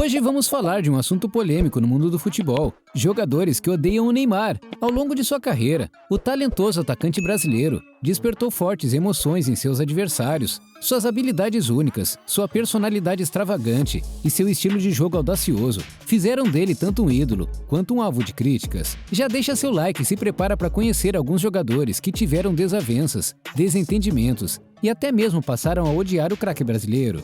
Hoje vamos falar de um assunto polêmico no mundo do futebol: jogadores que odeiam o Neymar. Ao longo de sua carreira, o talentoso atacante brasileiro despertou fortes emoções em seus adversários. Suas habilidades únicas, sua personalidade extravagante e seu estilo de jogo audacioso fizeram dele tanto um ídolo quanto um alvo de críticas. Já deixa seu like e se prepara para conhecer alguns jogadores que tiveram desavenças, desentendimentos e até mesmo passaram a odiar o craque brasileiro.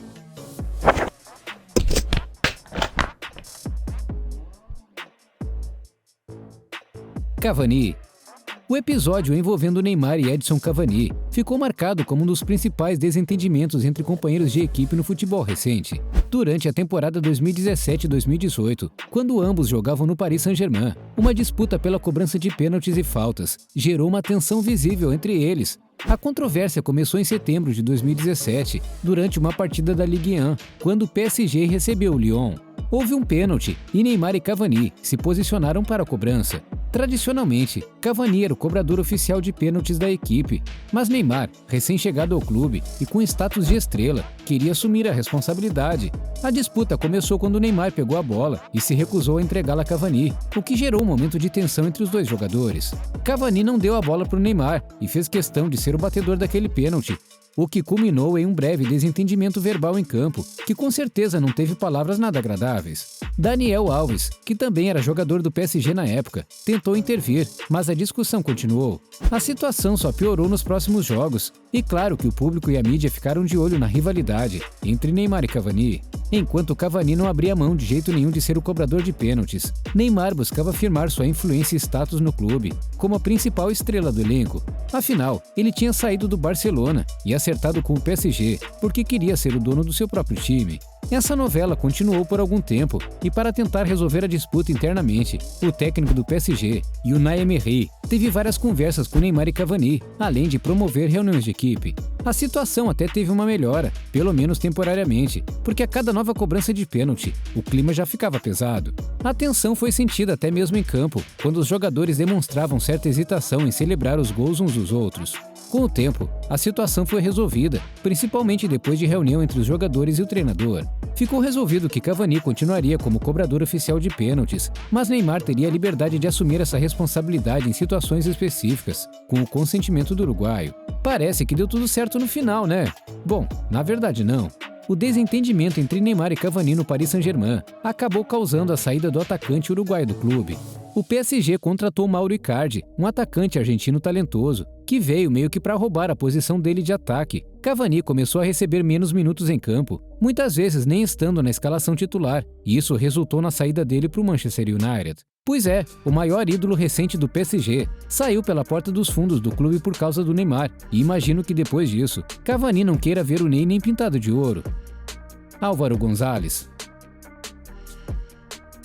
Cavani. O episódio envolvendo Neymar e Edson Cavani ficou marcado como um dos principais desentendimentos entre companheiros de equipe no futebol recente. Durante a temporada 2017-2018, quando ambos jogavam no Paris Saint-Germain, uma disputa pela cobrança de pênaltis e faltas gerou uma tensão visível entre eles. A controvérsia começou em setembro de 2017, durante uma partida da Ligue 1, quando o PSG recebeu o Lyon. Houve um pênalti e Neymar e Cavani se posicionaram para a cobrança. Tradicionalmente, Cavani era o cobrador oficial de pênaltis da equipe, mas Neymar, recém-chegado ao clube e com status de estrela, queria assumir a responsabilidade. A disputa começou quando Neymar pegou a bola e se recusou a entregá-la a Cavani, o que gerou um momento de tensão entre os dois jogadores. Cavani não deu a bola para o Neymar e fez questão de ser o batedor daquele pênalti, o que culminou em um breve desentendimento verbal em campo, que com certeza não teve palavras nada agradáveis. Daniel Alves, que também era jogador do PSG na época, tentou intervir, mas a discussão continuou. A situação só piorou nos próximos jogos, e claro que o público e a mídia ficaram de olho na rivalidade entre Neymar e Cavani. Enquanto Cavani não abria mão de jeito nenhum de ser o cobrador de pênaltis, Neymar buscava afirmar sua influência e status no clube, como a principal estrela do elenco. Afinal, ele tinha saído do Barcelona e acertado com o PSG, porque queria ser o dono do seu próprio time. Essa novela continuou por algum tempo, e para tentar resolver a disputa internamente, o técnico do PSG, Unai Emery, teve várias conversas com Neymar e Cavani, além de promover reuniões de equipe. A situação até teve uma melhora, pelo menos temporariamente, porque a cada nova cobrança de pênalti, o clima já ficava pesado. A tensão foi sentida até mesmo em campo, quando os jogadores demonstravam certa hesitação em celebrar os gols uns dos outros. Com o tempo, a situação foi resolvida, principalmente depois de reunião entre os jogadores e o treinador. Ficou resolvido que Cavani continuaria como cobrador oficial de pênaltis, mas Neymar teria a liberdade de assumir essa responsabilidade em situações específicas, com o consentimento do uruguaio. Parece que deu tudo certo no final, né? Bom, na verdade não. O desentendimento entre Neymar e Cavani no Paris Saint-Germain acabou causando a saída do atacante uruguaio do clube. O PSG contratou Mauro Icardi, um atacante argentino talentoso, que veio meio que para roubar a posição dele de ataque. Cavani começou a receber menos minutos em campo, muitas vezes nem estando na escalação titular, e isso resultou na saída dele para o Manchester United. Pois é, o maior ídolo recente do PSG saiu pela porta dos fundos do clube por causa do Neymar, e imagino que depois disso, Cavani não queira ver o Ney nem pintado de ouro. Álvaro González.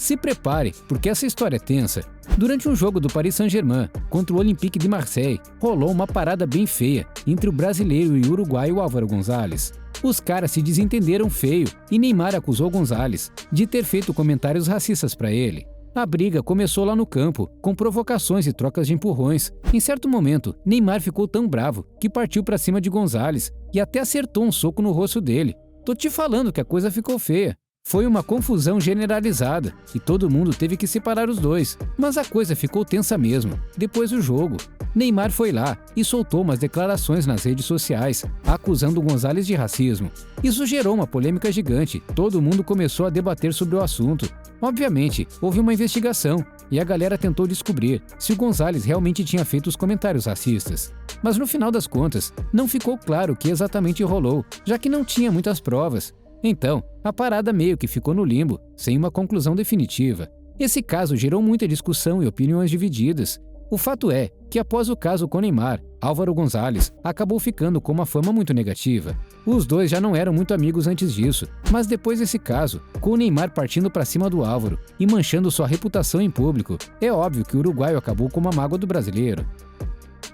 Se prepare, porque essa história é tensa. Durante um jogo do Paris Saint-Germain contra o Olympique de Marseille, rolou uma parada bem feia entre o brasileiro e o uruguaio Álvaro González. Os caras se desentenderam feio e Neymar acusou González de ter feito comentários racistas para ele. A briga começou lá no campo, com provocações e trocas de empurrões. Em certo momento, Neymar ficou tão bravo que partiu para cima de González e até acertou um soco no rosto dele. Tô te falando que a coisa ficou feia. Foi uma confusão generalizada e todo mundo teve que separar os dois, mas a coisa ficou tensa mesmo. Depois do jogo, Neymar foi lá e soltou umas declarações nas redes sociais, acusando González de racismo. Isso gerou uma polêmica gigante, todo mundo começou a debater sobre o assunto. Obviamente, houve uma investigação e a galera tentou descobrir se o González realmente tinha feito os comentários racistas. Mas no final das contas, não ficou claro o que exatamente rolou, já que não tinha muitas provas. Então, a parada meio que ficou no limbo, sem uma conclusão definitiva. Esse caso gerou muita discussão e opiniões divididas. O fato é que após o caso com Neymar, Álvaro González acabou ficando com uma fama muito negativa. Os dois já não eram muito amigos antes disso, mas depois desse caso, com o Neymar partindo para cima do Álvaro e manchando sua reputação em público, é óbvio que o uruguaio acabou com uma mágoa do brasileiro.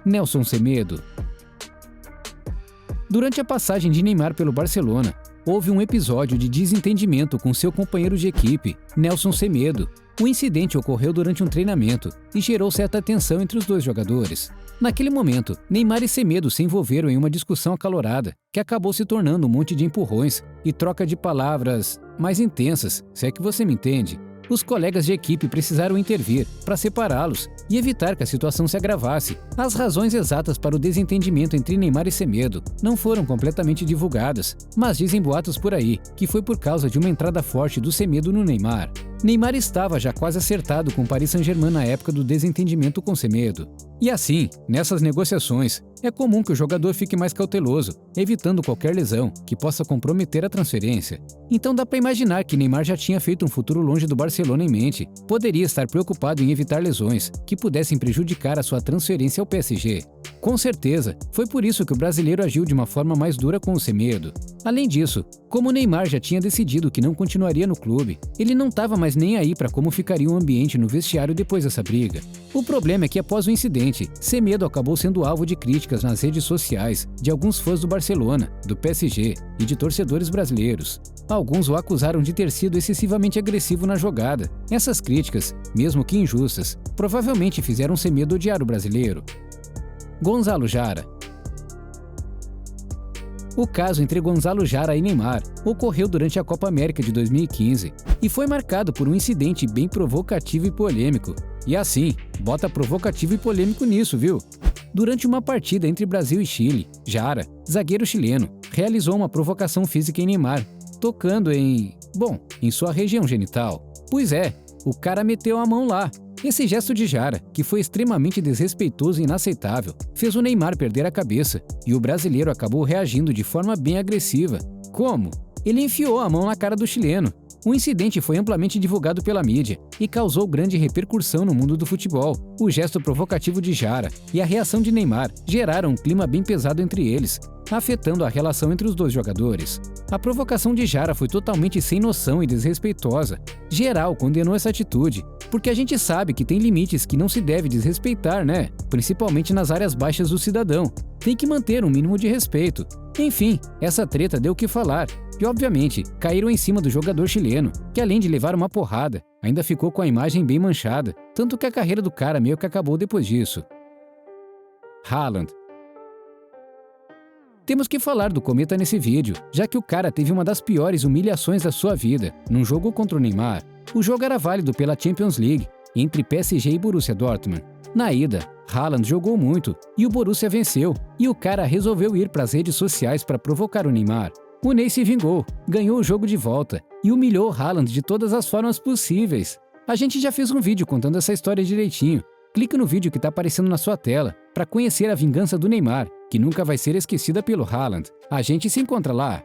Nelson Semedo. Durante a passagem de Neymar pelo Barcelona, houve um episódio de desentendimento com seu companheiro de equipe, Nelson Semedo. O incidente ocorreu durante um treinamento e gerou certa tensão entre os dois jogadores. Naquele momento, Neymar e Semedo se envolveram em uma discussão acalorada, que acabou se tornando um monte de empurrões e troca de palavras mais intensas, se é que você me entende. Os colegas de equipe precisaram intervir para separá-los e evitar que a situação se agravasse. As razões exatas para o desentendimento entre Neymar e Semedo não foram completamente divulgadas, mas dizem boatos por aí que foi por causa de uma entrada forte do Semedo no Neymar. Neymar estava já quase acertado com o Paris Saint-Germain na época do desentendimento com Semedo. E assim, nessas negociações, é comum que o jogador fique mais cauteloso, evitando qualquer lesão que possa comprometer a transferência. Então dá para imaginar que Neymar já tinha feito um futuro longe do Barcelona em mente. Poderia estar preocupado em evitar lesões que pudessem prejudicar a sua transferência ao PSG. Com certeza, foi por isso que o brasileiro agiu de uma forma mais dura com o Semedo. Além disso, como Neymar já tinha decidido que não continuaria no clube, ele não estava mais nem aí para como ficaria o ambiente no vestiário depois dessa briga. O problema é que após o incidente, Semedo acabou sendo alvo de críticas nas redes sociais de alguns fãs do Barcelona, do PSG e de torcedores brasileiros. Alguns o acusaram de ter sido excessivamente agressivo na jogada. Essas críticas, mesmo que injustas, provavelmente fizeram Semedo odiar o brasileiro. Gonzalo Jara. O caso entre Gonzalo Jara e Neymar ocorreu durante a Copa América de 2015 e foi marcado por um incidente bem provocativo e polêmico. E assim, bota provocativo e polêmico nisso, viu? Durante uma partida entre Brasil e Chile, Jara, zagueiro chileno, realizou uma provocação física em Neymar, tocando em sua região genital. Pois é, o cara meteu a mão lá. Esse gesto de Jara, que foi extremamente desrespeitoso e inaceitável, fez o Neymar perder a cabeça e o brasileiro acabou reagindo de forma bem agressiva. Como? Ele enfiou a mão na cara do chileno. O incidente foi amplamente divulgado pela mídia e causou grande repercussão no mundo do futebol. O gesto provocativo de Jara e a reação de Neymar geraram um clima bem pesado entre eles, afetando a relação entre os dois jogadores. A provocação de Jara foi totalmente sem noção e desrespeitosa. Geral condenou essa atitude, porque a gente sabe que tem limites que não se deve desrespeitar, né? Principalmente nas áreas baixas do cidadão. Tem que manter um mínimo de respeito. Enfim, essa treta deu o que falar. E obviamente, caíram em cima do jogador chileno, que além de levar uma porrada, ainda ficou com a imagem bem manchada, tanto que a carreira do cara meio que acabou depois disso. Haaland. Temos que falar do Cometa nesse vídeo, já que o cara teve uma das piores humilhações da sua vida, num jogo contra o Neymar. O jogo era válido pela Champions League, entre PSG e Borussia Dortmund. Na ida, Haaland jogou muito, e o Borussia venceu, e o cara resolveu ir para as redes sociais para provocar o Neymar. O Ney se vingou, ganhou o jogo de volta, e humilhou Haaland de todas as formas possíveis. A gente já fez um vídeo contando essa história direitinho. Clique no vídeo que está aparecendo na sua tela, para conhecer a vingança do Neymar, que nunca vai ser esquecida pelo Haaland. A gente se encontra lá!